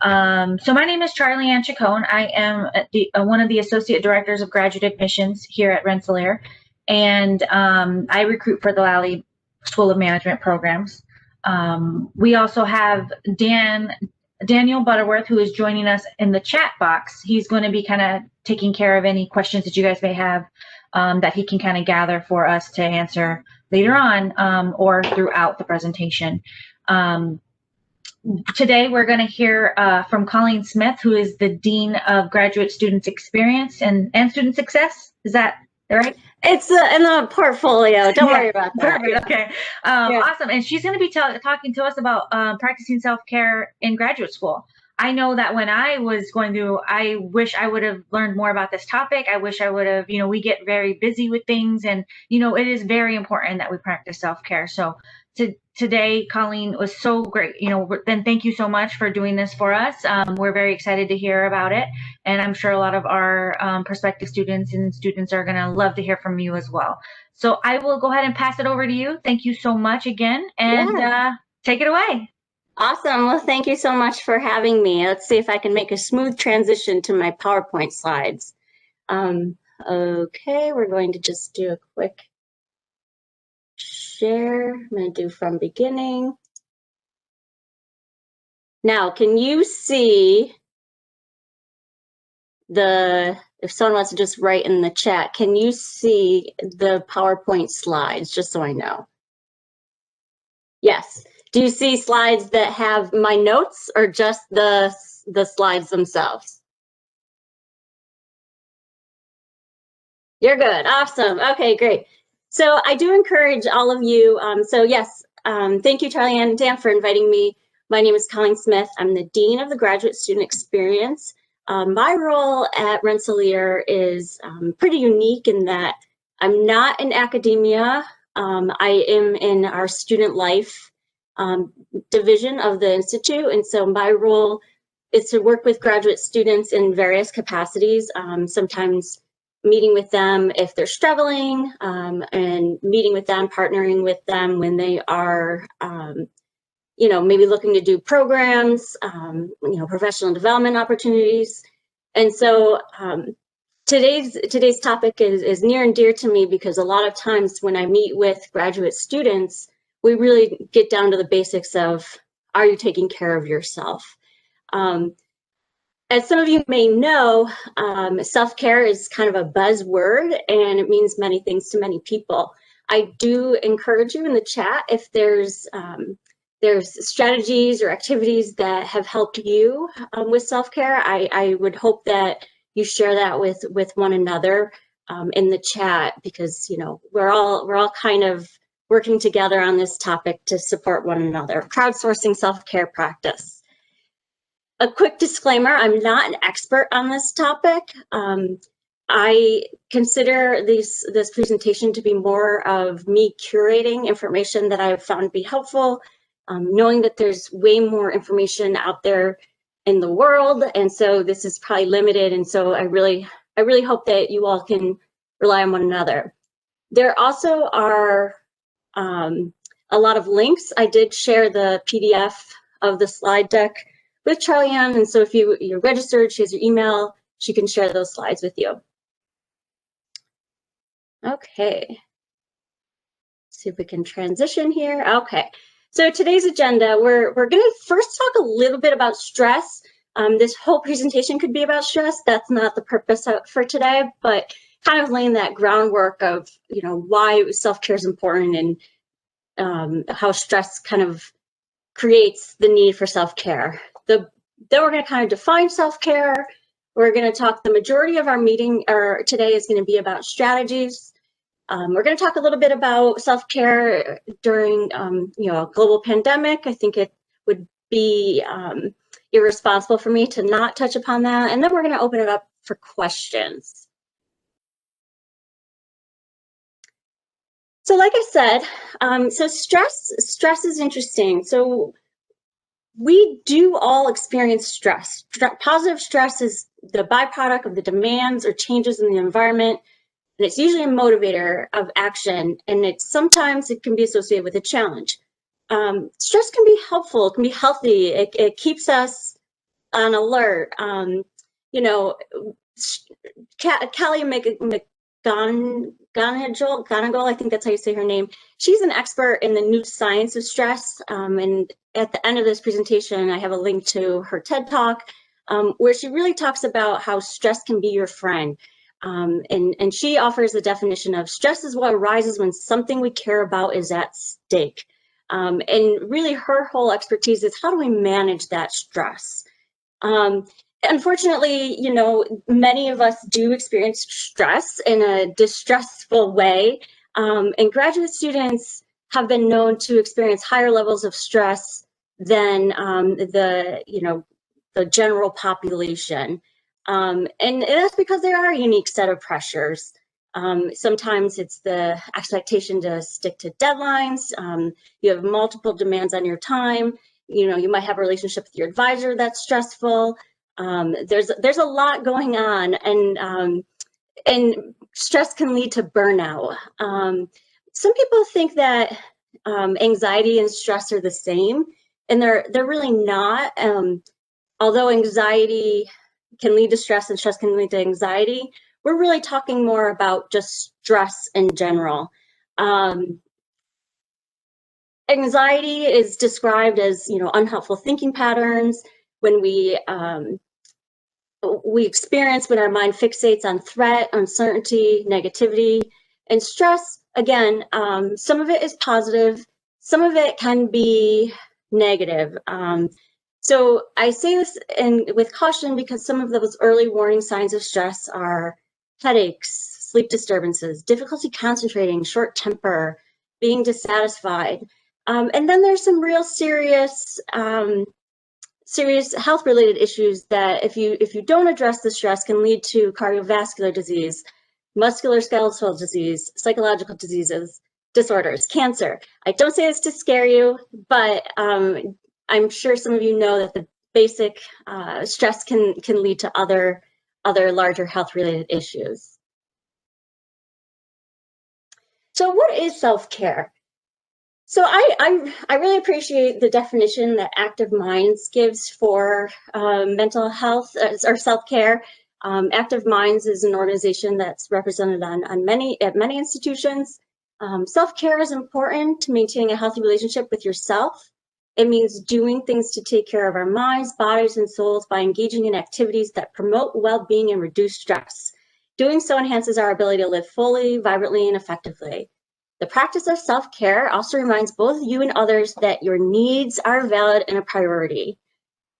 So my name is Charlie Ann Chacon. I am one of the associate directors of graduate admissions here at Rensselaer, and I recruit for the Lally School of Management programs. We also have Daniel Butterworth, who is joining us in the chat box. He's going to be kind of taking care of any questions that you guys may have that he can kind of gather for us to answer later on or throughout the presentation. Today, we're going to hear from Colleen Smith, who is the Dean of Graduate Students Experience and Student Success. Is that right? It's in the portfolio. Don't worry about that. Perfect. Okay. Awesome. And she's going to be talking to us about practicing self-care in graduate school. I know that when I was going through, I wish I would have learned more about this topic. I wish I would have, we get very busy with things, and, it is very important that we practice self-care. So today, Colleen, was so great. Then thank you so much for doing this for us. We're very excited to hear about it. And I'm sure a lot of our prospective students are going to love to hear from you as well. So I will go ahead and pass it over to you. Thank you so much again. And take it away. Awesome. Well, thank you so much for having me. Let's see if I can make a smooth transition to my PowerPoint slides. Okay, we're going to just do a quick share. I'm going to do from beginning. Now, can you see if someone wants to just write in the chat, can you see the PowerPoint slides, just so I know? Yes. Do you see slides that have my notes or just the slides themselves? You're good. Awesome. Okay, great. So I do encourage all of you. Thank you, Charlie and Dan, for inviting me. My name is Colleen Smith. I'm the Dean of the Graduate Student Experience. My role at Rensselaer is pretty unique in that I'm not in academia. I am in our student life division of the Institute. And so my role is to work with graduate students in various capacities, sometimes meeting with them if they're struggling, and meeting with them, partnering with them when they are, maybe looking to do programs, professional development opportunities. And so today's topic is near and dear to me because a lot of times when I meet with graduate students, we really get down to the basics of, are you taking care of yourself? As some of you may know, self-care is kind of a buzzword and it means many things to many people. I do encourage you in the chat if there's strategies or activities that have helped you with self-care. I would hope that you share that with one another in the chat because we're all kind of working together on this topic to support one another. Crowdsourcing self-care practice. A quick disclaimer, I'm not an expert on this topic. I consider this presentation to be more of me curating information that I've found to be helpful, knowing that there's way more information out there in the world, and so this is probably limited, and so I really hope that you all can rely on one another. There also are a lot of links. I did share the PDF of the slide deck with Charlie Ann, and so if you're registered, she has your email, she can share those slides with you. Okay, let's see if we can transition here. Okay, so today's agenda, we're going to first talk a little bit about stress. This whole presentation could be about stress. That's not the purpose for today, but kind of laying that groundwork of why self-care is important and how stress kind of creates the need for self-care. Then we're going to kind of define self-care. We're going to talk, the majority of our meeting today is going to be about strategies. We're going to talk a little bit about self-care during a global pandemic. I think it would be irresponsible for me to not touch upon that. And then we're going to open it up for questions. So like I said, so stress is interesting. So we do all experience stress. Positive stress is the byproduct of the demands or changes in the environment, and it's usually a motivator of action, and sometimes it can be associated with a challenge. Stress can be helpful, it can be healthy, it keeps us on alert. You know, Kelly McGonigal, I think that's how you say her name. She's an expert in the new science of stress. And at the end of this presentation, I have a link to her TED Talk, where she really talks about how stress can be your friend. And she offers the definition of stress is what arises when something we care about is at stake. And really her whole expertise is how do we manage that stress? Unfortunately, you know, many of us do experience stress in a distressful way. And graduate students have been known to experience higher levels of stress than the general population. And that's because there are a unique set of pressures. Sometimes it's the expectation to stick to deadlines. You have multiple demands on your time. You know, you might have a relationship with your advisor that's stressful. There's a lot going on, and stress can lead to burnout. Some people think that anxiety and stress are the same, and they're really not. Although anxiety can lead to stress and stress can lead to anxiety, we're really talking more about just stress in general. Anxiety is described as, you know, unhelpful thinking patterns when we experience when our mind fixates on threat, uncertainty, negativity. And stress, again, some of it is positive, some of it can be negative. So I say this with caution because some of those early warning signs of stress are headaches, sleep disturbances, difficulty concentrating, short temper, being dissatisfied. And then there's some real serious health-related issues that if you don't address the stress can lead to cardiovascular disease, musculoskeletal disease, psychological disorders, cancer. I don't say this to scare you, but I'm sure some of you know that the basic stress can lead to other larger health-related issues. So what is self-care? So I really appreciate the definition that Active Minds gives for mental health or self-care. Active Minds is an organization that's represented at many institutions. Self-care is important to maintaining a healthy relationship with yourself. It means doing things to take care of our minds, bodies, and souls by engaging in activities that promote well-being and reduce stress. Doing so enhances our ability to live fully, vibrantly, and effectively. The practice of self-care also reminds both you and others that your needs are valid and a priority.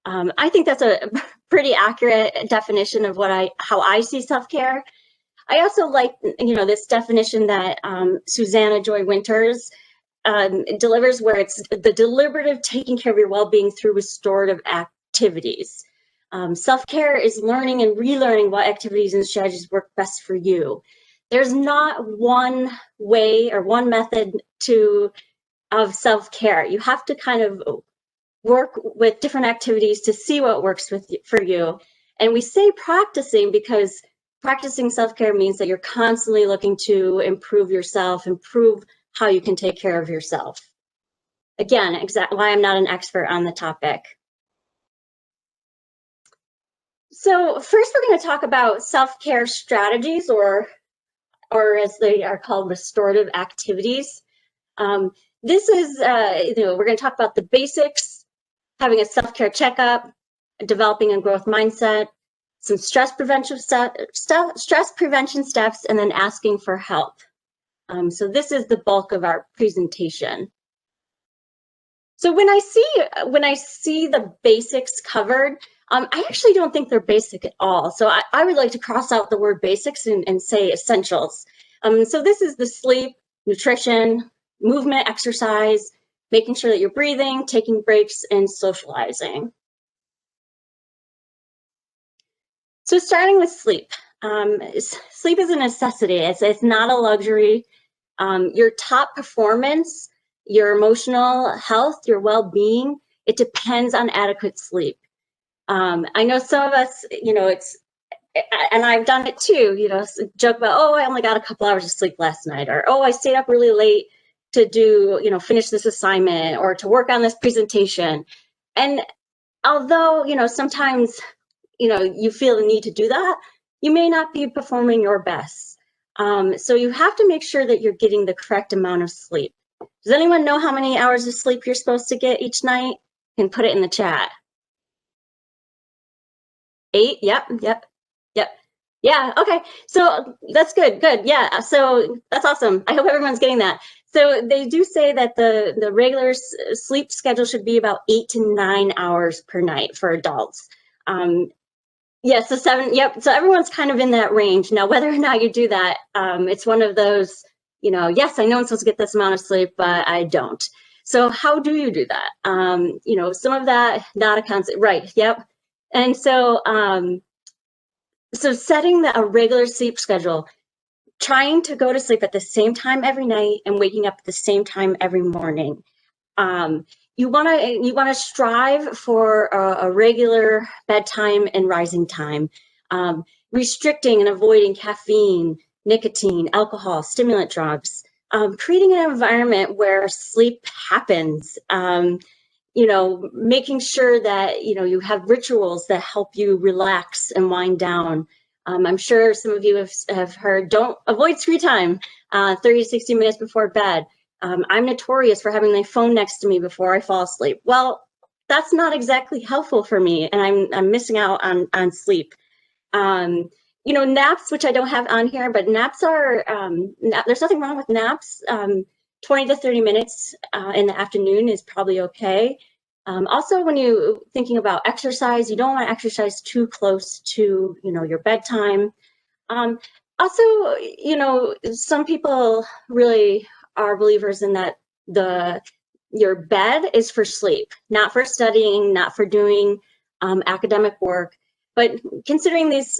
I think that's a pretty accurate definition of how I see self-care. I also like, you know, this definition that Susanna Joy Winters delivers, where it's the deliberative taking care of your well-being through restorative activities. Self-care is learning and relearning what activities and strategies work best for you. There's not one way or one method of self-care. You have to kind of work with different activities to see what works for you. And we say practicing because practicing self-care means that you're constantly looking to improve yourself, improve how you can take care of yourself. Again, exactly why I'm not an expert on the topic. So first we're going to talk about self-care strategies, or as they are called, restorative activities. This is, we're going to talk about the basics, having a self-care checkup, developing a growth mindset, some stress prevention steps, and then asking for help. So this is the bulk of our presentation. So when I see the basics covered, I actually don't think they're basic at all. So I would like to cross out the word basics and say essentials. So this is the sleep, nutrition, movement, exercise, making sure that you're breathing, taking breaks, and socializing. So starting with sleep. Sleep is a necessity. It's not a luxury. Your top performance, your emotional health, your well-being, it depends on adequate sleep. I know some of us, and I've done it too, joke about, oh, I only got a couple hours of sleep last night, or, oh, I stayed up really late to do, finish this assignment or to work on this presentation. And although, sometimes, you feel the need to do that, you may not be performing your best. So you have to make sure that you're getting the correct amount of sleep. Does anyone know how many hours of sleep you're supposed to get each night? You can put it in the chat. 8? Yep. Yeah, okay. So that's good. Yeah, so that's awesome. I hope everyone's getting that. So they do say that the regular sleep schedule should be about 8 to 9 hours per night for adults. Yeah, so 7, yep. So everyone's kind of in that range. Now, whether or not you do that, it's one of those, yes, I know I'm supposed to get this amount of sleep, but I don't. So how do you do that? Some of that not accounts, right, yep. And so, so setting a regular sleep schedule, trying to go to sleep at the same time every night and waking up at the same time every morning. You want to strive for a regular bedtime and rising time, restricting and avoiding caffeine, nicotine, alcohol, stimulant drugs, creating an environment where sleep happens. Making sure that you have rituals that help you relax and wind down. I'm sure some of you have heard, don't avoid screen time 30 to 60 minutes before bed. I'm notorious for having my phone next to me before I fall asleep. Well, that's not exactly helpful for me, and I'm missing out on sleep. Naps, which I don't have on here, but naps are, there's nothing wrong with naps. 20 to 30 minutes in the afternoon is probably okay. Also, when you're thinking about exercise, you don't want to exercise too close to, your bedtime. Also, some people really are believers in that your bed is for sleep, not for studying, not for doing academic work. But considering these,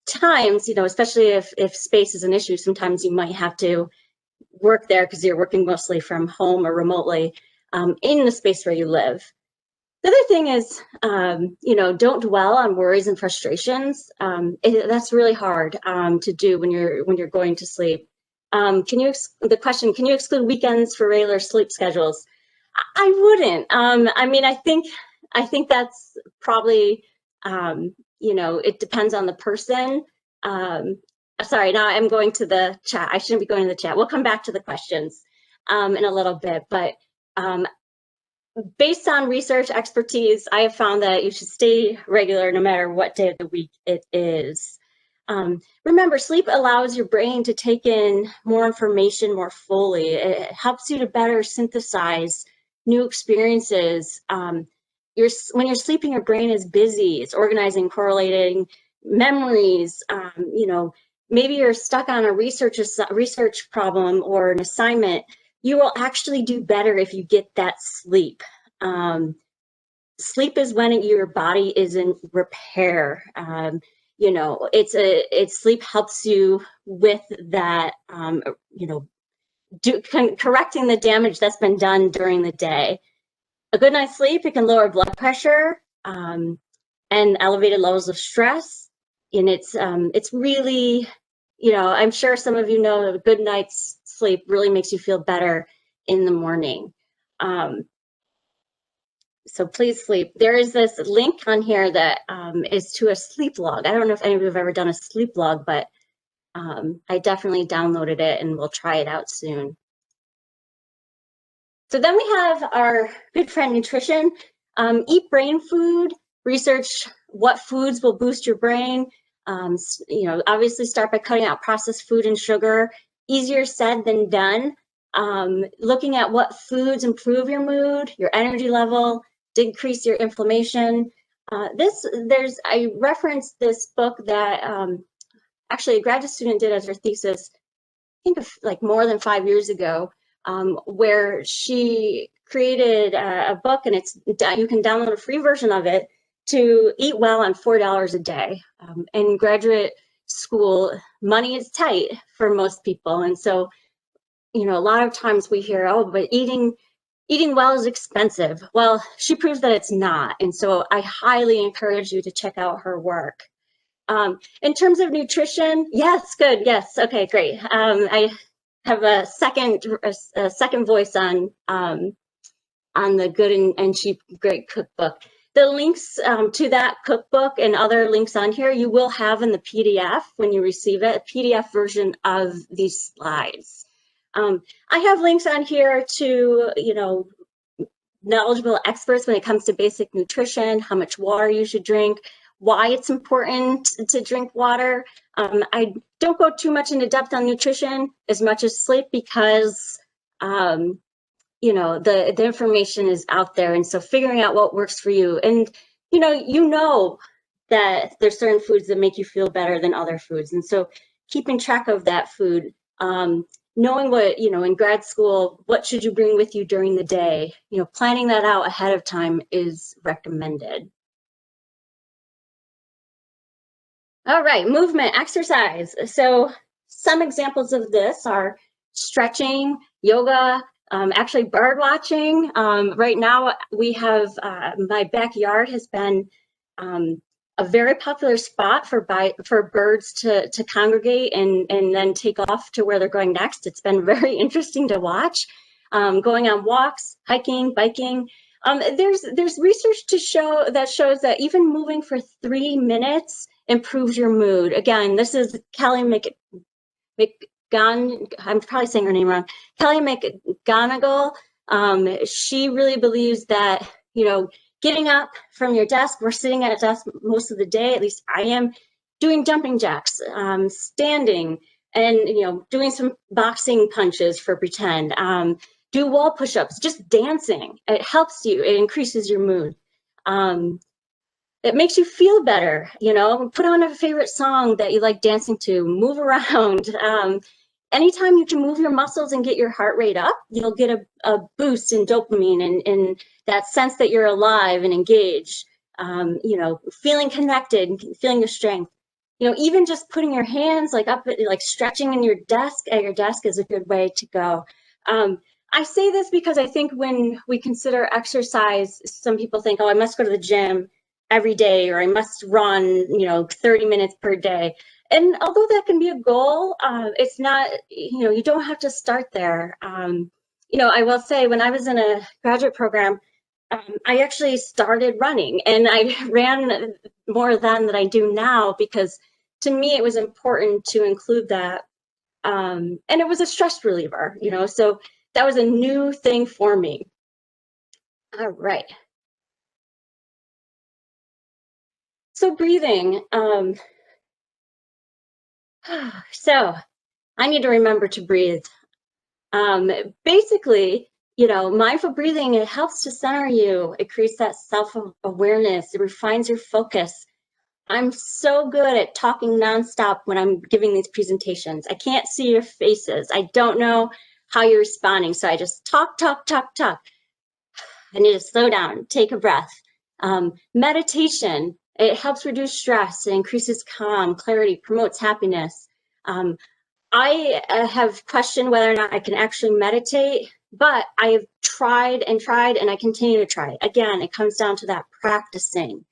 times, especially if space is an issue, sometimes you might have to work there because you're working mostly from home or remotely in the space where you live. The other thing is, don't dwell on worries and frustrations. That's really hard to do when you're going to sleep. Can you exclude weekends for regular sleep schedules? I wouldn't. I think that's probably, it depends on the person. Sorry, now I'm going to the chat. I shouldn't be going to the chat. We'll come back to the questions in a little bit, but based on research expertise, I have found that you should stay regular no matter what day of the week it is. Remember, sleep allows your brain to take in more information more fully. It helps you to better synthesize new experiences. When you're sleeping, your brain is busy. It's organizing, correlating memories. Maybe you're stuck on a research problem or an assignment. You will actually do better if you get that sleep. Sleep is when your body is in repair. Sleep helps you with that, correcting the damage that's been done during the day. A good night's sleep, it can lower blood pressure and elevated levels of stress. And it's really, I'm sure some of you know that a good night's sleep really makes you feel better in the morning. So please sleep. There is this link on here that is to a sleep log. I don't know if any of you have ever done a sleep log, but I definitely downloaded it and we'll try it out soon. So then we have our good friend nutrition. Eat brain food, research what foods will boost your brain. Obviously start by cutting out processed food and sugar. Easier said than done. Looking at what foods improve your mood, your energy level, decrease your inflammation. I referenced this book that actually a graduate student did as her thesis, I think of like more than 5 years ago, where she created a book, and you can download a free version of it to eat well on $4 a day. In graduate school, money is tight for most people, and so a lot of times we hear, oh, but eating well is expensive. Well, she proves that it's not, and so I highly encourage you to check out her work. In terms of nutrition, yes, good, yes, okay, great. I have a second voice on the Good and Cheap Great Cookbook. The links to that cookbook and other links on here, you will have in the PDF when you receive it, a PDF version of these slides. I have links on here to, knowledgeable experts when it comes to basic nutrition, how much water you should drink, why it's important to drink water. I don't go too much into depth on nutrition as much as sleep because, the information is out there. And so figuring out what works for you. And, that there's certain foods that make you feel better than other foods. And so keeping track of that food, knowing what, in grad school, what should you bring with you during the day, planning that out ahead of time is recommended. All right, movement, exercise. So some examples of this are stretching, yoga, actually bird watching. Right now we have, my backyard has been a very popular spot for birds to congregate and then take off to where they're going next. It's been very interesting to watch. Going on walks, hiking, biking. There's research that shows that even moving for 3 minutes improves your mood. Again, this is Kelly I'm probably saying her name wrong. Kelly McGonigal. She really believes that, getting up from your desk, we're sitting at a desk most of the day, at least I am, doing jumping jacks, standing, and, doing some boxing punches for pretend, do wall push-ups, just dancing. It helps you, it increases your mood. It makes you feel better, put on a favorite song that you like dancing to, move around. Anytime you can move your muscles and get your heart rate up, you'll get a boost in dopamine and that sense that you're alive and engaged, feeling connected, feeling your strength. Even just putting your hands up, stretching at your desk is a good way to go. I say this because I think when we consider exercise, some people think, oh, I must go to the gym every day, or I must run, 30 minutes per day. And although that can be a goal, it's not, you don't have to start there. I will say when I was in a graduate program, I actually started running, and I ran more then than I do now because to me it was important to include that. And it was a stress reliever, so that was a new thing for me. All right. So breathing. So I need to remember to breathe. Basically, mindful breathing, it helps to center you. It creates that self-awareness. It refines your focus. I'm so good at talking nonstop when I'm giving these presentations. I can't see your faces. I don't know how you're responding. So I just talk. I need to slow down, take a breath. Meditation, it helps reduce stress. It increases calm, clarity, promotes happiness. I have questioned whether or not I can actually meditate, but I have tried and I continue to try. Again, it comes down to that practicing.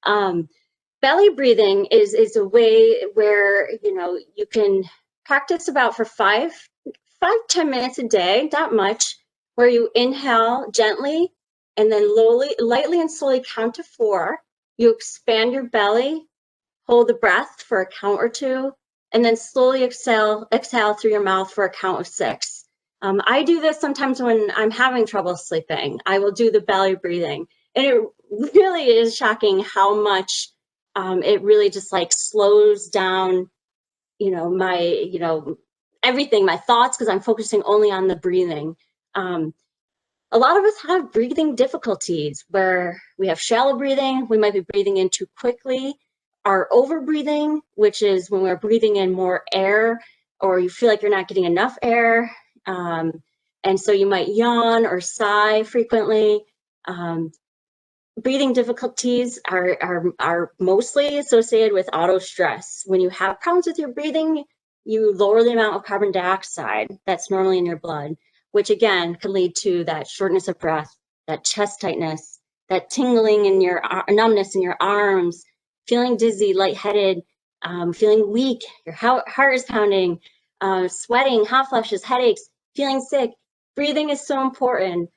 Belly breathing is a way where, you can practice about for 5-10 minutes a day, not much, where you inhale gently and then lightly and slowly count to 4. You expand your belly, hold the breath for a count or 2, and then slowly exhale through your mouth for a count of 6. I do this sometimes when I'm having trouble sleeping. I will do the belly breathing, and it really is shocking how much it really just slows down, everything, my thoughts, because I'm focusing only on the breathing. A lot of us have breathing difficulties where we have shallow breathing. We might be breathing in too quickly. Our over breathing, which is when we're breathing in more air, or you feel like you're not getting enough air. And so you might yawn or sigh frequently. Breathing difficulties are mostly associated with auto stress. When you have problems with your breathing, you lower the amount of carbon dioxide that's normally in your blood, which again can lead to that shortness of breath, that chest tightness, that tingling in your numbness in your arms, feeling dizzy, lightheaded, feeling weak, your heart is pounding, sweating, hot flashes, headaches, feeling sick. Breathing is so important.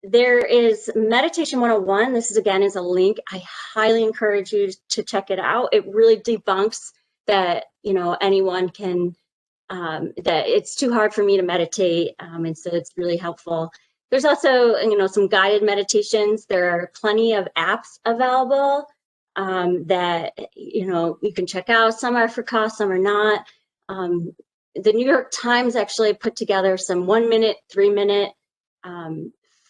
There is Meditation 101. This is, again, is a link. I highly encourage you to check it out. It really debunks that, anyone can, that it's too hard for me to meditate. And so it's really helpful. There's also, some guided meditations. There are plenty of apps available that, you can check out. Some are for cost, some are not. The New York Times actually put together some 1 minute, 3 minute,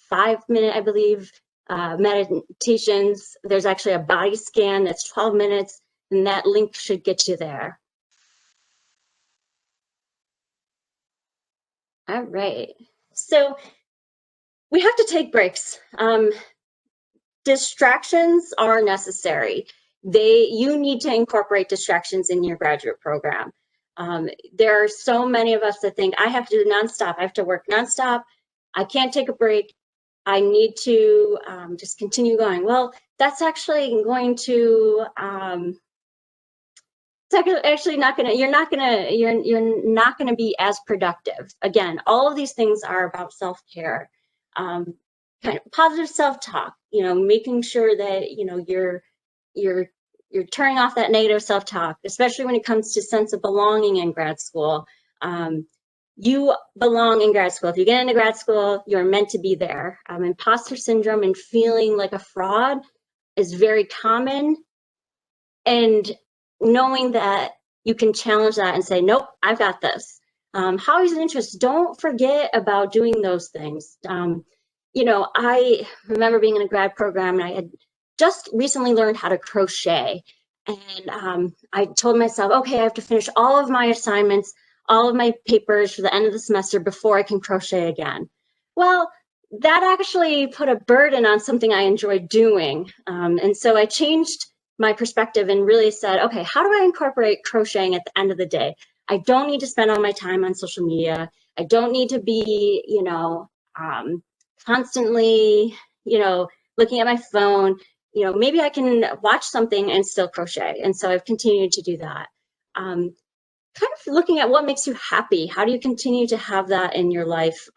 5 minute, I believe, meditations. There's actually a body scan that's 12 minutes, and that link should get you there. All right. So we have to take breaks. Distractions are necessary. You need to incorporate distractions in your graduate program. There are so many of us that think, I have to do nonstop. I have to work nonstop. I can't take a break. I need to just continue going. Well, that's actually going to, it's actually not going to, you're not going to be as productive. Again, all of these things are about self-care, kind of positive self-talk, making sure that, you're turning off that negative self-talk, especially when it comes to sense of belonging in grad school. You belong in grad school. If you get into grad school, you're meant to be there. Imposter syndrome and feeling like a fraud is very common. And knowing that you can challenge that and say, nope, I've got this. Hobbies and interests, don't forget about doing those things. I remember being in a grad program and I had just recently learned how to crochet. And I told myself, okay, I have to finish all of my assignments, all of my papers for the end of the semester before I can crochet again. Well, that actually put a burden on something I enjoyed doing. And so I changed my perspective and really said, okay, how do I incorporate crocheting at the end of the day? I don't need to spend all my time on social media. I don't need to be, constantly, looking at my phone. Maybe I can watch something and still crochet. And so I've continued to do that. Kind of looking at what makes you happy. How do you continue to have that in your life?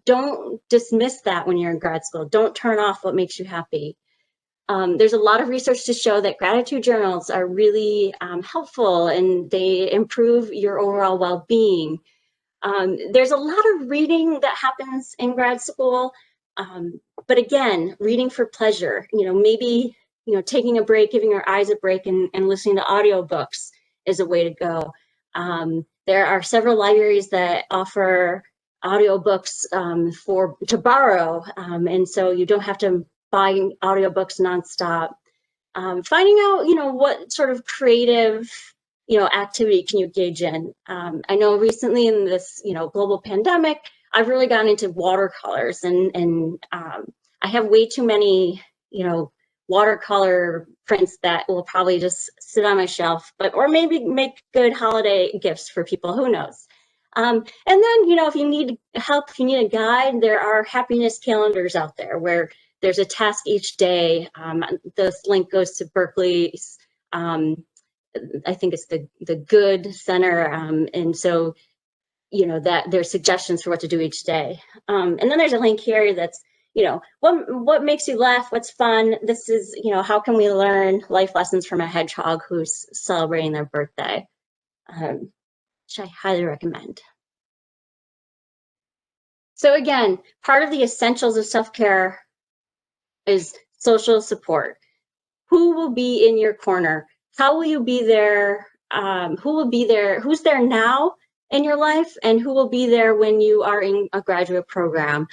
Don't dismiss that when you're in grad school. Don't turn off what makes you happy. There's a lot of research to show that gratitude journals are really helpful and they improve your overall well-being. There's a lot of reading that happens in grad school, but again, reading for pleasure. Maybe taking a break, giving your eyes a break, and listening to audiobooks is a way to go. There are several libraries that offer audiobooks to borrow, and so you don't have to buy audiobooks nonstop. Finding out, what sort of creative, activity can you engage in? I know recently in this, global pandemic, I've really gotten into watercolors, and I have way too many, watercolor prints that will probably just sit on my shelf, or maybe make good holiday gifts for people, who knows. And then, if you need help, if you need a guide, there are happiness calendars out there where there's a task each day. This link goes to Berkeley's, I think it's the Good Center. And so, that there's suggestions for what to do each day. And then there's a link here that's, what makes you laugh, what's fun. This is, how can we learn life lessons from a hedgehog who's celebrating their birthday, which I highly recommend. So again, part of the essentials of self-care is social support. Who will be in your corner? How will you be there? Who will be there? Who's there now in your life, and who will be there when you are in a graduate program?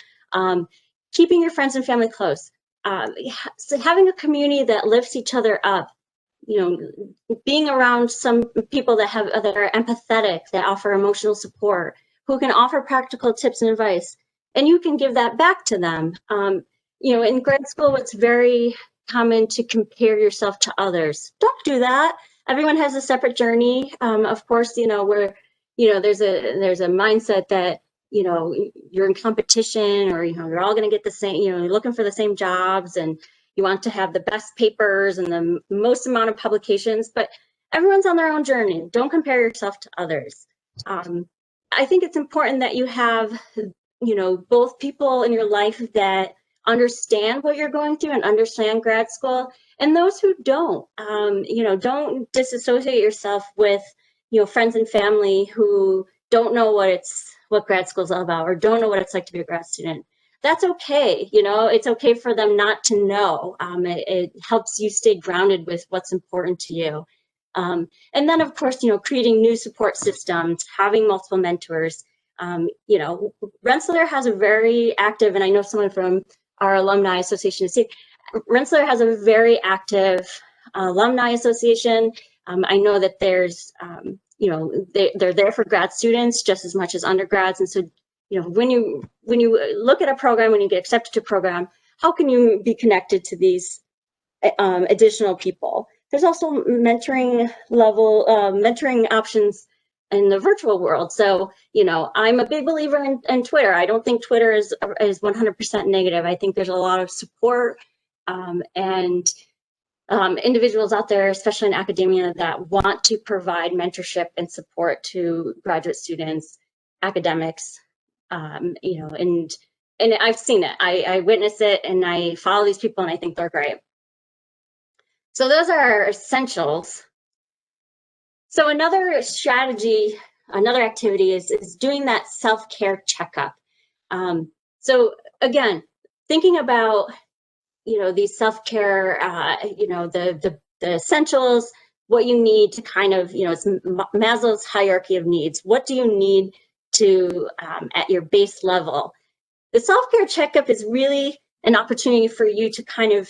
Keeping your friends and family close. So having a community that lifts each other up. Being around some people that are empathetic, that offer emotional support, who can offer practical tips and advice, and you can give that back to them. In grad school, it's very common to compare yourself to others. Don't do that. Everyone has a separate journey. Of course, where there's a mindset that you're in competition, or you're all going to get the same. You're looking for the same jobs, and you want to have the best papers and the most amount of publications. But everyone's on their own journey. Don't compare yourself to others. I think it's important that you have both people in your life that understand what you're going through and understand grad school, and those who don't. Don't disassociate yourself with, friends and family who don't know what grad school is all about, or don't know what it's like to be a grad student. That's okay. It's okay for them not to know. It helps you stay grounded with what's important to you. And then, of course, creating new support systems, having multiple mentors. Rensselaer has a very active, and I know someone from our alumni association, Rensselaer has a very active alumni association. I know that there's, they're there for grad students just as much as undergrads. And so, when you look at a program, when you get accepted to a program, how can you be connected to these additional people? There's also mentoring options in the virtual world. So, I'm a big believer in Twitter. I don't think Twitter is 100% negative. I think there's a lot of support and individuals out there, especially in academia, that want to provide mentorship and support to graduate students, academics, and I've seen it. I witness it, and I follow these people, and I think they're great. So those are our essentials. So another strategy, another activity is doing that self-care checkup. So again, thinking about, these self-care, the essentials, what you need to kind of, it's Maslow's hierarchy of needs. What do you need to, at your base level? The self-care checkup is really an opportunity for you to kind of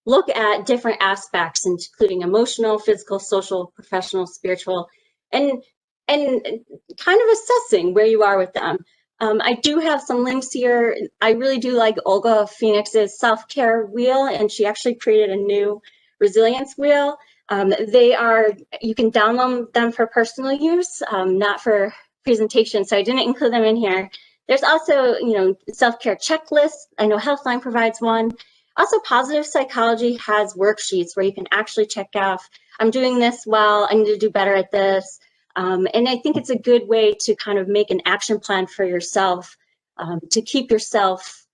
look at different aspects, including emotional, physical, social, professional, spiritual, and kind of assessing where you are with them. I do have some links here. I really do like Olga Phoenix's self-care wheel, and she actually created a new resilience wheel. You can download them for personal use, not for presentation, so I didn't include them in here. There's also, self-care checklists. I know Healthline provides one. Also, Positive Psychology has worksheets where you can actually check off, I'm doing this well, I need to do better at this. And I think it's a good way to kind of make an action plan for yourself, to keep yourself,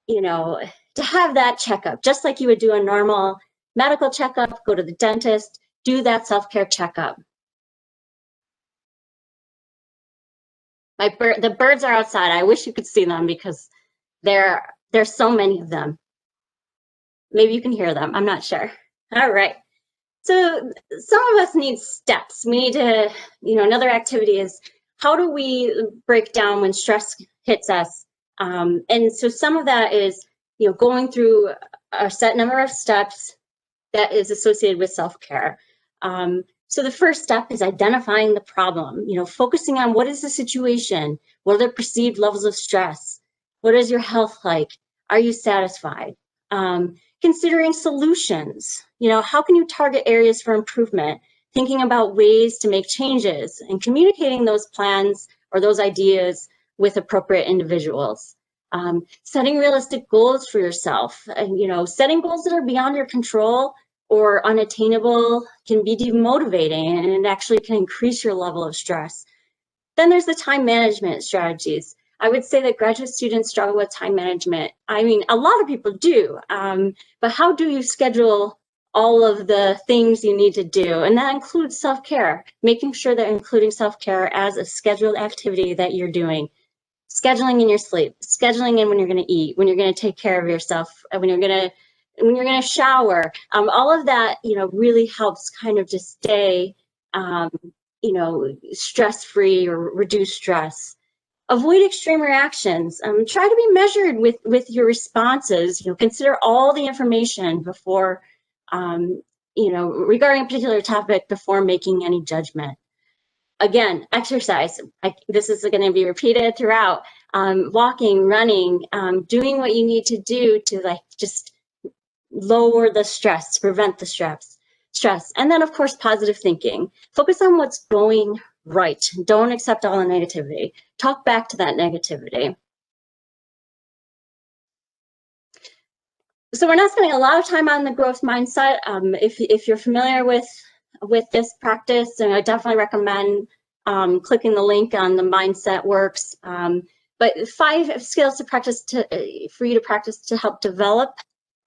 to have that checkup, just like you would do a normal medical checkup, go to the dentist, do that self-care checkup. The birds are outside. I wish you could see them because there's so many of them. Maybe you can hear them. I'm not sure. All right. So some of us need steps. We need to, another activity is, how do we break down when stress hits us? And so some of that is, going through a set number of steps that is associated with self-care. So the first step is identifying the problem, focusing on what is the situation, what are the perceived levels of stress, what is your health like, are you satisfied? Considering solutions, how can you target areas for improvement, thinking about ways to make changes, and communicating those plans or those ideas with appropriate individuals. Setting realistic goals for yourself, setting goals that are beyond your control or unattainable can be demotivating, and it actually can increase your level of stress. Then there's the time management strategies. I would say that graduate students struggle with time management. I mean, a lot of people do, but how do you schedule all of the things you need to do? And that includes self-care, making sure that including self-care as a scheduled activity that you're doing. Scheduling in your sleep, scheduling in when you're going to eat, when you're going to take care of yourself, when you're going to shower. All of that, really helps kind of just stay, stress-free or reduce stress. Avoid extreme reactions. Try to be measured with your responses. Consider all the information before, regarding a particular topic before making any judgment. Again, exercise. This is going to be repeated throughout. Walking, running, doing what you need to do to just lower the stress, to prevent the stress. And then, of course, positive thinking. Focus on what's going right. Don't accept all the negativity. Talk back to that negativity. So we're not spending a lot of time on the growth mindset. If you're familiar with this practice, and I definitely recommend clicking the link on the Mindset Works. But 5 skills to practice for you to practice to help develop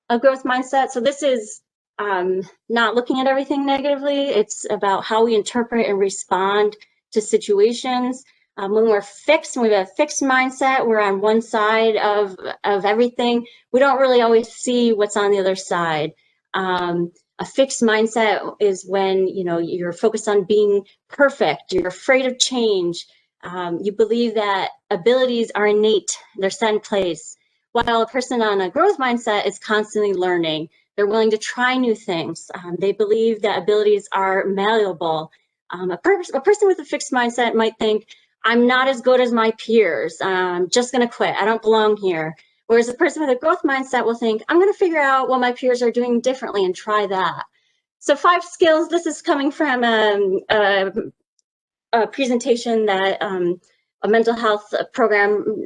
a growth mindset. So this is not looking at everything negatively. It's about how we interpret and respond to situations. When we're fixed, and we have a fixed mindset, we're on one side of everything. We don't really always see what's on the other side. A fixed mindset is when you're focused on being perfect. You're afraid of change. You believe that abilities are innate; they're set in place. While a person on a growth mindset is constantly learning. They're willing to try new things. They believe that abilities are malleable. A person with a fixed mindset might think, I'm not as good as my peers. I'm just going to quit. I don't belong here. Whereas a person with a growth mindset will think, I'm going to figure out what my peers are doing differently and try that. So 5 skills. This is coming from a presentation that a mental health program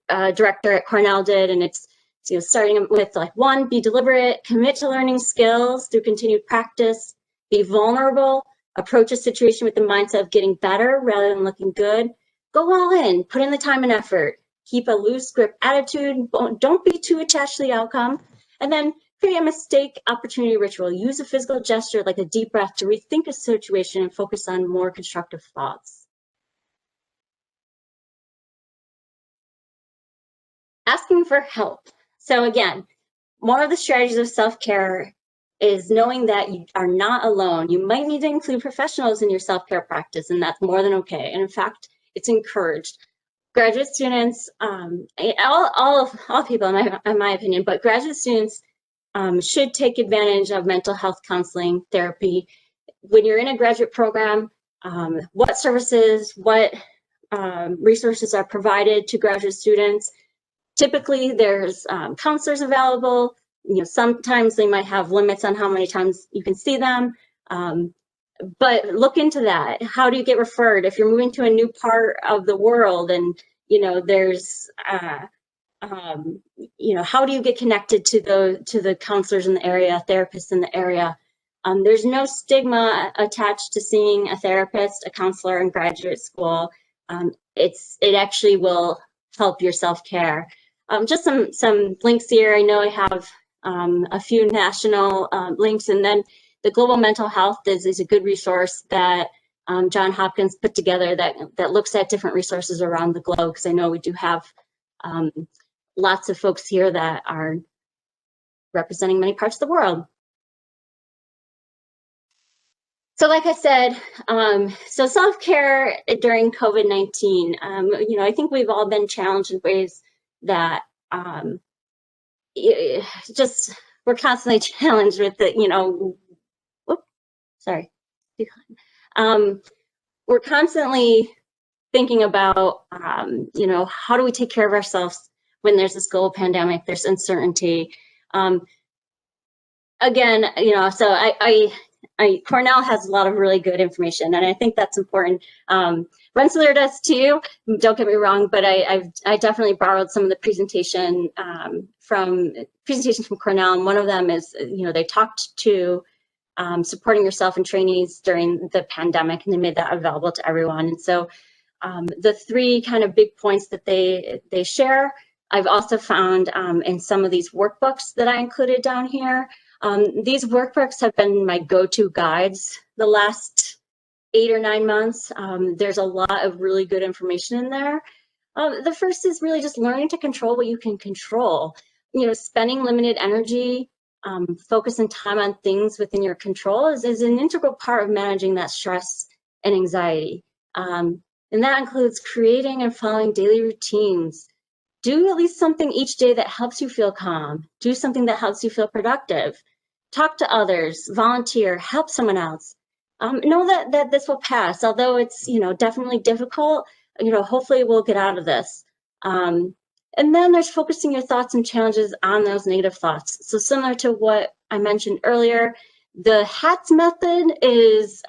director at Cornell did, and it's starting with 1, be deliberate, commit to learning skills through continued practice, be vulnerable, approach a situation with the mindset of getting better rather than looking good, go all in, put in the time and effort, keep a loose grip attitude, don't be too attached to the outcome, and then create a mistake opportunity ritual. Use a physical gesture like a deep breath to rethink a situation and focus on more constructive thoughts. Asking for help. So again, one of the strategies of self-care is knowing that you are not alone. You might need to include professionals in your self-care practice, and that's more than okay. And in fact, it's encouraged. Graduate students, all people in my opinion, but graduate students should take advantage of mental health counseling therapy. When you're in a graduate program, what services, what resources are provided to graduate students? Typically, there's counselors available. Sometimes they might have limits on how many times you can see them. But look into that. How do you get referred? If you're moving to a new part of the world and, there's, how do you get connected to the counselors in the area, therapists in the area? There's no stigma attached to seeing a therapist, a counselor in graduate school. It actually will help your self-care. Just some links here. I know I have a few national links, and then the Global Mental Health is a good resource that John Hopkins put together that looks at different resources around the globe, because I know we do have lots of folks here that are representing many parts of the world. So like I said, so self-care during COVID-19, I think we've all been challenged in ways that we're constantly challenged with it, we're constantly thinking about, how do we take care of ourselves when there's this global pandemic, there's uncertainty. Again, Cornell has a lot of really good information, and I think that's important. Rensselaer does too, don't get me wrong, but I definitely borrowed some of the presentations from Cornell, and one of them is, they talked to supporting yourself and trainees during the pandemic, and they made that available to everyone. And so the 3 kind of big points that they share, I've also found in some of these workbooks that I included down here. These workbooks have been my go-to guides the last 8 or 9 months. There's a lot of really good information in there. The first is really just learning to control what you can control. Spending limited energy, focusing time on things within your control is an integral part of managing that stress and anxiety. And that includes creating and following daily routines. Do at least something each day that helps you feel calm. Do something that helps you feel productive. Talk to others, volunteer, help someone else. Know that this will pass, although it's definitely difficult. Hopefully we'll get out of this. And then there's focusing your thoughts and challenges on those negative thoughts. So similar to what I mentioned earlier, the HATS method is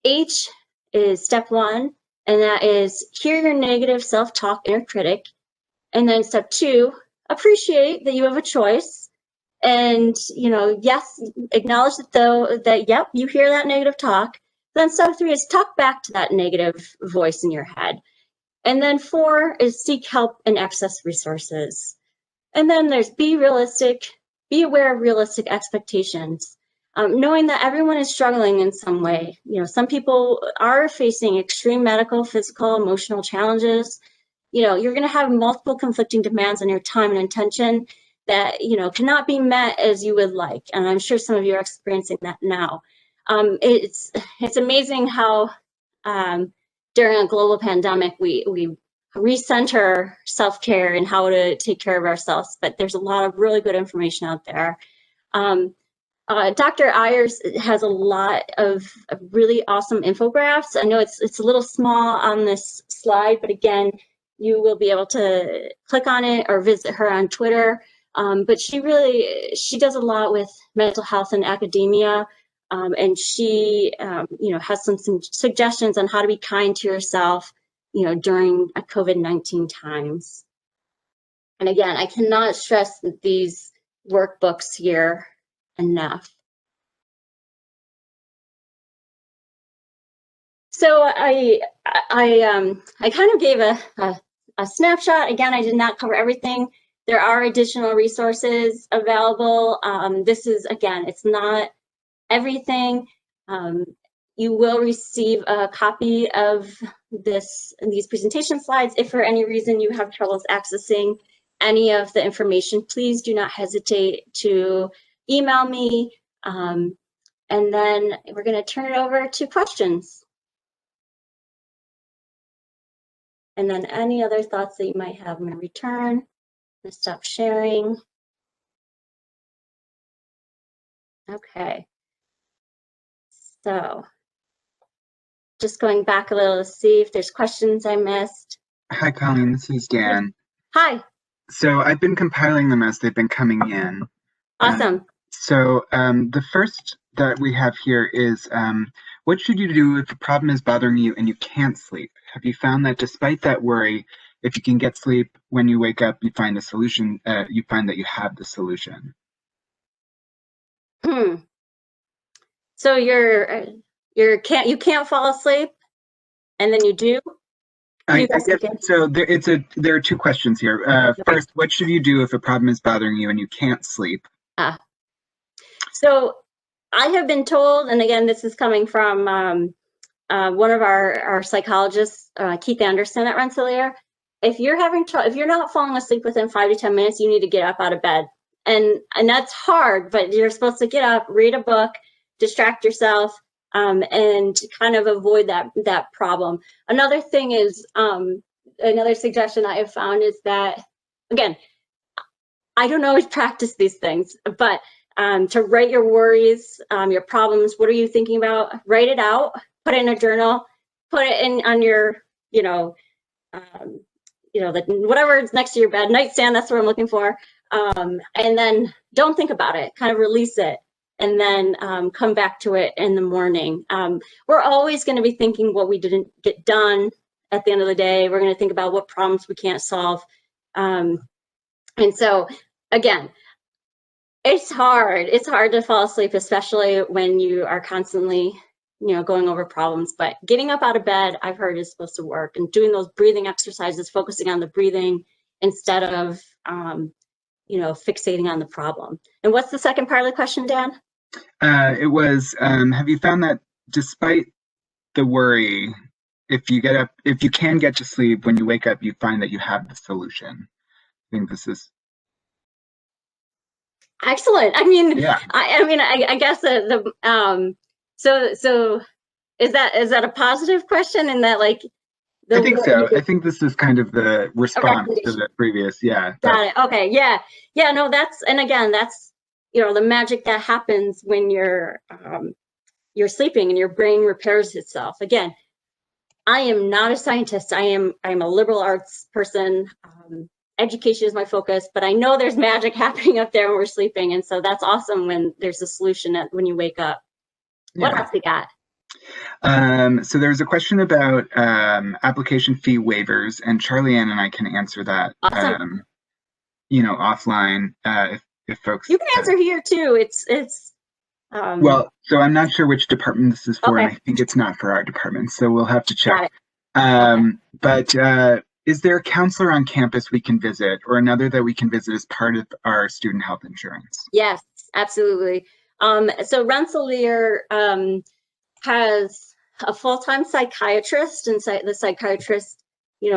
H is step 1, and that is hear your negative self-talk inner critic. And then step 2, appreciate that you have a choice. And, yes, acknowledge that, yep, you hear that negative talk. Then step 3 is talk back to that negative voice in your head. And then 4 is seek help and access resources. And then there's be realistic, be aware of realistic expectations. Knowing that everyone is struggling in some way. You know, some people are facing extreme medical, physical, emotional challenges. You know, you're going to have multiple conflicting demands on your time and attention that, you know, cannot be met as you would like. And I'm sure some of you are experiencing that now. It's amazing how during a global pandemic, we recenter self-care and how to take care of ourselves, but there's a lot of really good information out there. Dr. Ayers has a lot of really awesome infographics. I know it's a little small on this slide, but again, you will be able to click on it or visit her on Twitter. But she does a lot with mental health and academia. And she, you know, has some suggestions on how to be kind to yourself, you know, during COVID-19 times. And again, I cannot stress these workbooks here enough. So I kind of gave a snapshot. Again, I did not cover everything. There are additional resources available. This is, again, it's not everything. You will receive a copy of these presentation slides. If for any reason you have troubles accessing any of the information, please do not hesitate to email me. And then we're going to turn it over to questions. And then any other thoughts that you might have. I'm going to return. I'm going to stop sharing. Okay. So just going back a little to see if there's questions I missed. Hi, Colleen. This is Dan. Hi. So I've been compiling them as they've been coming in. Awesome. So the first that we have here is, what should you do if a problem is bothering you and you can't sleep? Have you found that despite that worry, if you can get sleep, when you wake up, you find a solution, you find that you have the solution? So you can't fall asleep, and then you do? So there are two questions here. First, what should you do if a problem is bothering you and you can't sleep? So I have been told, and again, this is coming from one of our psychologists, Keith Anderson at Rensselaer. If you're not falling asleep within 5 to 10 minutes, you need to get up out of bed. And that's hard, but you're supposed to get up, read a book, distract yourself, and kind of avoid that problem. Another thing is, another suggestion I have found is that, again, I don't always practice these things, but to write your worries, your problems, what are you thinking about? Write it out, put it in a journal, put it in on your, whatever is next to your bed, nightstand, that's what I'm looking for. And then don't think about it, kind of release it, and then come back to it in the morning. We're always going to be thinking what we didn't get done at the end of the day. We're going to think about what problems we can't solve. And so, again, it's hard. It's hard to fall asleep, especially when you are constantly, going over problems. But getting up out of bed, I've heard, is supposed to work. And doing those breathing exercises, focusing on the breathing instead of, fixating on the problem. And what's the second part of the question, Dan? It was, have you found that despite the worry, if you can get to sleep, when you wake up, you find that you have the solution? I think this is excellent. I mean, yeah. I guess so is that a positive question in that, like, I think so. I think this is kind of the response to the previous. Yeah. Got it. Okay. Yeah. No, that's the magic that happens when you're sleeping and your brain repairs itself. Again, I am not a scientist. I'm a liberal arts person. Education is my focus, but I know there's magic happening up there when we're sleeping, and so that's awesome when there's a solution when you wake up. Yeah. What else we got? So there's a question about application fee waivers, and Charlie Ann and I can answer that. Awesome. Offline if folks. You can answer here too. It's. Well, so I'm not sure which department this is for, and I think it's not for our department, so we'll have to check. But is there a counselor on campus we can visit, or another that we can visit as part of our student health insurance? Yes, absolutely. So Rensselaer has a full-time psychiatrist, and the psychiatrist,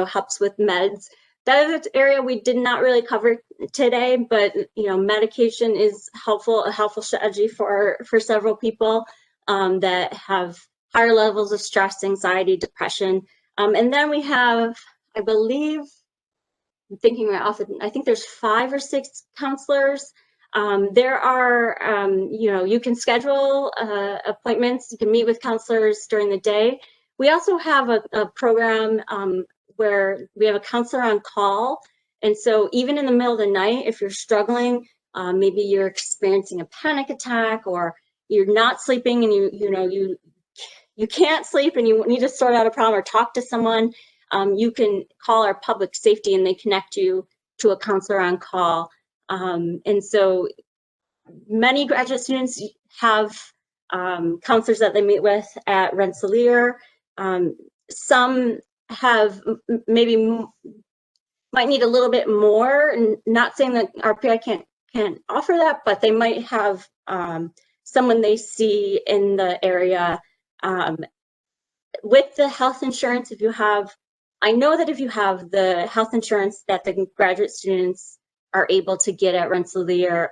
helps with meds. That is an area we did not really cover today, but medication is a helpful strategy for several people that have higher levels of stress, anxiety, depression. And then we have, I believe, I'm thinking right off, I think there's 5 or 6 counselors. There are, you can schedule appointments. You can meet with counselors during the day. We also have a program where we have a counselor on call. And so even in the middle of the night, if you're struggling, maybe you're experiencing a panic attack, or you're not sleeping and you can't sleep and you need to sort out a problem or talk to someone, you can call our public safety and they connect you to a counselor on call. And so many graduate students have counselors that they meet with at Rensselaer. Some have might need a little bit more, and not saying that RPI can't offer that, but they might have someone they see in the area. With the health insurance, I know that if you have the health insurance that the graduate students are able to get at Rensselaer,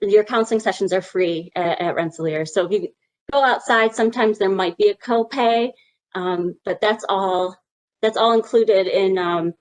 your counseling sessions are free at Rensselaer. So if you go outside, sometimes there might be a copay, but that's all included in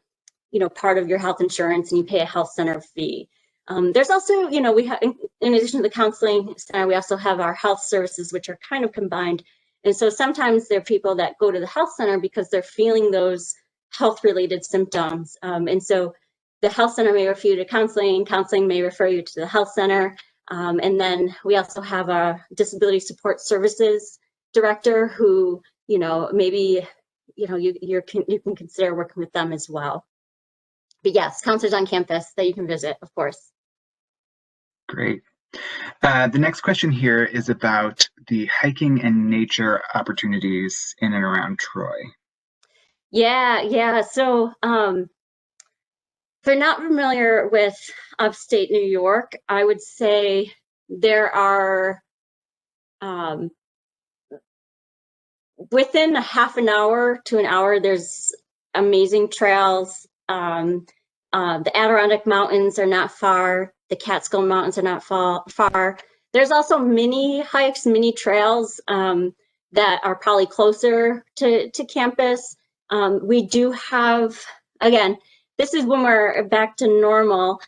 part of your health insurance, and you pay a health center fee. There's also, we have, in addition to the counseling center, we also have our health services, which are kind of combined. And so sometimes there are people that go to the health center because they're feeling those health-related symptoms. And so the health center may refer you to counseling, counseling may refer you to the health center. And then we also have a disability support services director who, maybe, you can consider working with them as well. But yes, counselors on campus that you can visit, of course. Great. The next question here is about the hiking and nature opportunities in and around Troy. Yeah. So if you're not familiar with upstate New York, I would say there are within a half an hour to an hour, there's amazing trails. The Adirondack Mountains are not far. The Catskill Mountains are not far. There's also mini hikes, mini trails that are probably closer to campus. We do have, again, this is when we're back to normal.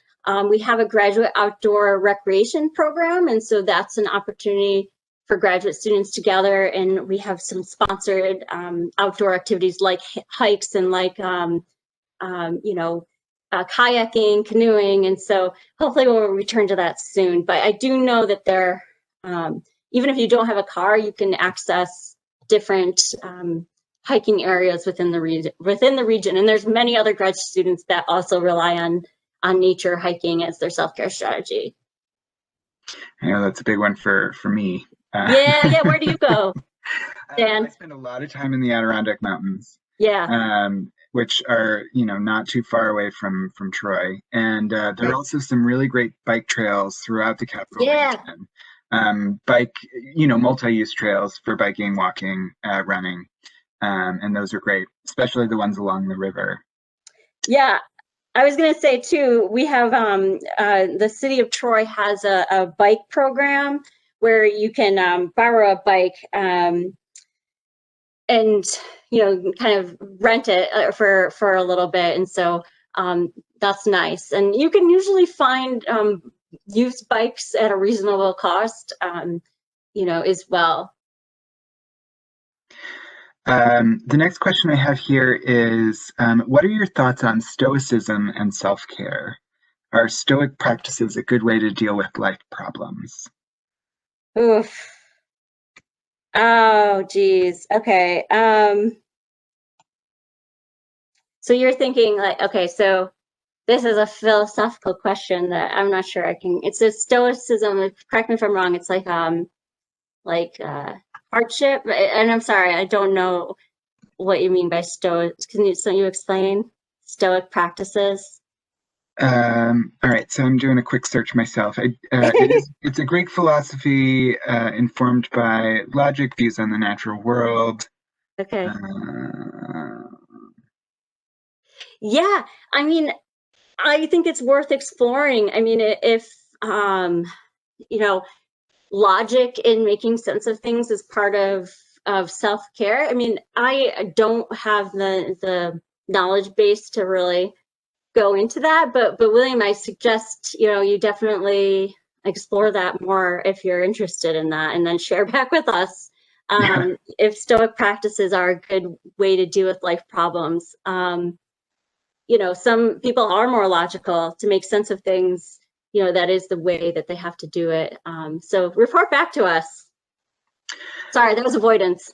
We have a graduate outdoor recreation program, and so that's an opportunity for graduate students to gather, and we have some sponsored outdoor activities like hikes and like kayaking, canoeing, and so hopefully we'll return to that soon. But I do know that there, even if you don't have a car, you can access different hiking areas within the region. And there's many other graduate students that also rely on nature hiking as their self-care strategy. Yeah, that's a big one for me. Yeah. Where do you go, Dan? I spend a lot of time in the Adirondack Mountains. Yeah. Which are, not too far away from Troy. And there are also some really great bike trails throughout the capital region. Multi-use trails for biking, walking, running. And those are great, especially the ones along the river. Yeah. I was going to say too, we have the city of Troy has a bike program where you can borrow a bike and kind of rent it for a little bit, and so that's nice. And you can usually find used bikes at a reasonable cost, as well. The next question I have here is, what are your thoughts on Stoicism and self-care? Are Stoic practices a good way to deal with life problems? Oof. Oh, geez. Okay. So you're thinking like, okay, so this is a philosophical question that I'm not sure it says Stoicism, correct me if I'm wrong, it's like hardship, and I'm sorry, I don't know what you mean by Stoic. Can you explain Stoic practices? All right, so I'm doing a quick search myself. It's a Greek philosophy informed by logic, views on the natural world. Okay. Uh, Yeah, I mean, I think it's worth exploring. I mean, if you know, logic in making sense of things is part of self-care. I mean, I don't have the knowledge base to really go into that, but William, I suggest, you know, you definitely explore that more if you're interested in that, and then share back with us if Stoic practices are a good way to deal with life problems. You know, some people are more logical to make sense of things. You know, that is the way that they have to do it. So report back to us. Sorry, that was avoidance.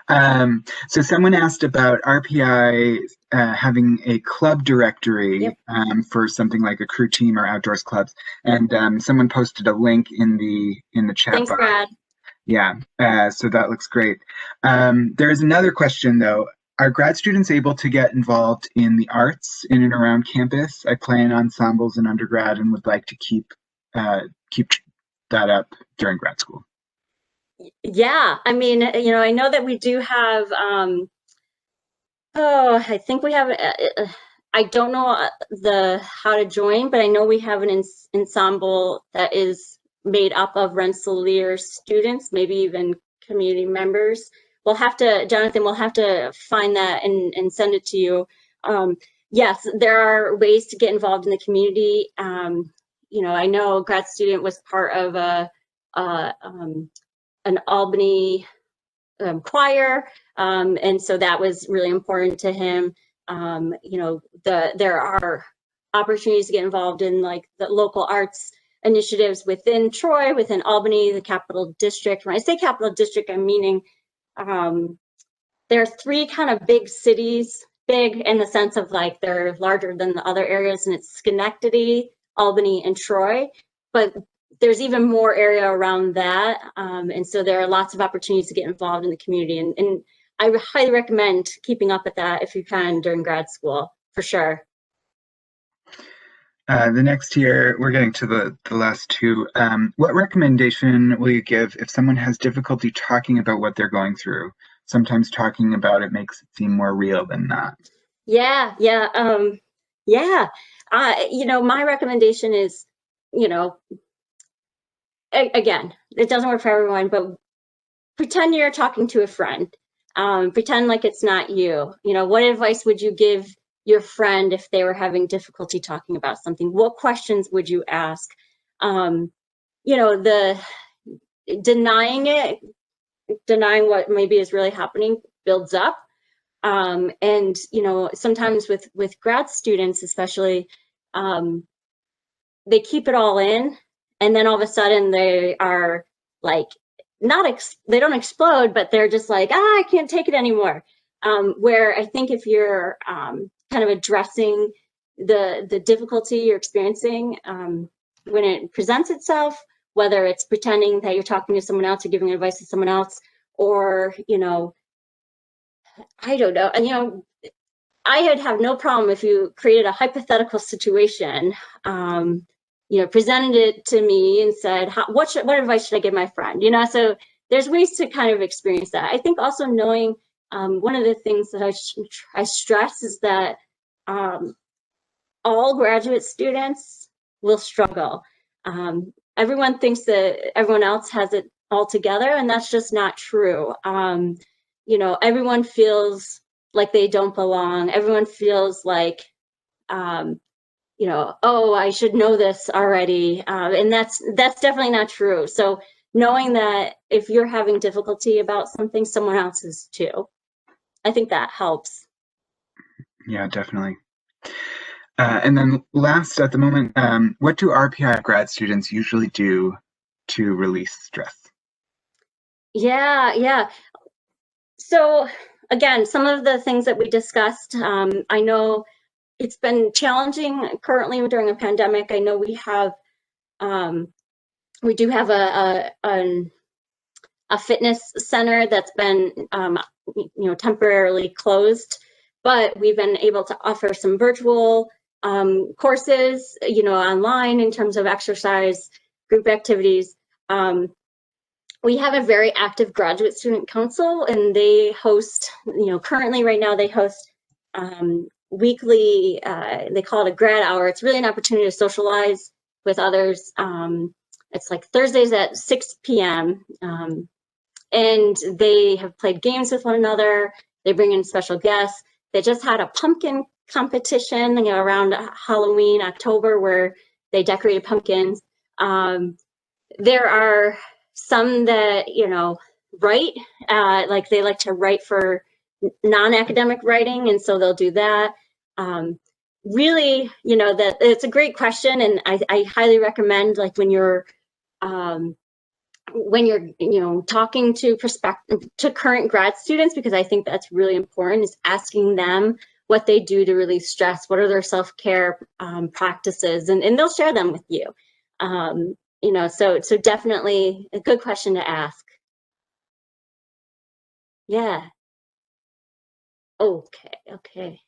So someone asked about RPI having a club directory. Yep. For something like a crew team or outdoors clubs, and someone posted a link in the chat Thanks, box. Brad. Yeah, so that looks great. There's another question though. Are grad students able to get involved in the arts in and around campus? I play in ensembles in undergrad and would like to keep that up during grad school. Yeah, I mean, you know, I know that we do have, I think we have, I don't know how to join, but I know we have an ensemble that is made up of Rensselaer students, maybe even community members. We'll have to, Jonathan, we'll have to find that and send it to you. Yes, there are ways to get involved in the community. You know, I know a grad student was part of an Albany choir, and so that was really important to him. You know, there are opportunities to get involved in like the local arts initiatives within Troy, within Albany, the Capital District. When I say Capital District, I'm meaning there are three kind of big cities, big in the sense of like they're larger than the other areas, and it's Schenectady, Albany, and Troy. But there's even more area around that. And so there are lots of opportunities to get involved in the community. And I highly recommend keeping up with that if you can during grad school, for sure. The next here, we're getting to the last two. What recommendation will you give if someone has difficulty talking about what they're going through? Sometimes talking about it makes it seem more real than not. Yeah. You know, my recommendation is, you know, again, it doesn't work for everyone, but pretend you're talking to a friend. Pretend like it's not you. You know, what advice would you give your friend if they were having difficulty talking about something? What questions would you ask? You know, the denying what maybe is really happening builds up. And you know, sometimes with grad students, especially, they keep it all in, and then all of a sudden they are like they don't explode, but they're just like, I can't take it anymore. Where I think if you're kind of addressing the difficulty you're experiencing when it presents itself, whether it's pretending that you're talking to someone else or giving advice to someone else, or, you know, I don't know. And, you know, I'd have no problem if you created a hypothetical situation, you know, presented it to me and said, what advice should I give my friend? You know, so there's ways to kind of experience that. I think also knowing, one of the things that I stress is that all graduate students will struggle. Everyone thinks that everyone else has it all together, and that's just not true. You know, everyone feels like they don't belong. Everyone feels like, you know, oh, I should know this already. And that's definitely not true. So knowing that if you're having difficulty about something, someone else is too. I think that helps. Yeah, definitely. And then last at the moment, what do RPI grad students usually do to release stress? Yeah. So again, some of the things that we discussed, I know it's been challenging currently during a pandemic. I know we do have a fitness center that's been, temporarily closed, but we've been able to offer some virtual courses, online in terms of exercise, group activities. We have a very active graduate student council, and they host, currently right now they host weekly, they call it a grad hour. It's really an opportunity to socialize with others. It's like Thursdays at 6 p.m. And they have played games with one another. They bring in special guests. They just had a pumpkin competition, around Halloween, October, where they decorated pumpkins. There are some that, write, like they like to write for non-academic writing, and so they'll do that. Really, that it's a great question, and I highly recommend, like, when you're talking to current grad students, because I think that's really important, is asking them what they do to release stress, what are their self-care practices, and they'll share them with you. So definitely a good question to ask. Yeah. Okay.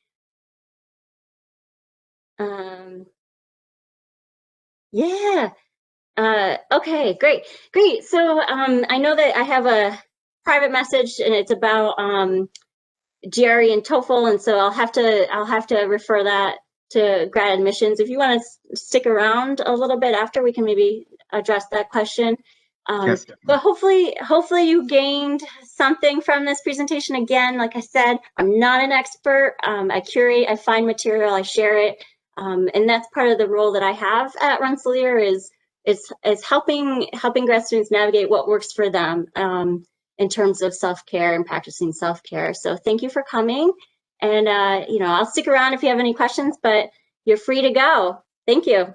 Yeah. Okay, great. So I know that I have a private message, and it's about GRE and TOEFL, and so I'll have to refer that to grad admissions. If you want to stick around a little bit after, we can maybe address that question. Yes, but hopefully you gained something from this presentation. Again, like I said, I'm not an expert. I curate, I find material, I share it, and that's part of the role that I have at Rensselaer, is helping grad students navigate what works for them in terms of self-care and practicing self-care. So thank you for coming, and I'll stick around if you have any questions, but you're free to go. Thank you.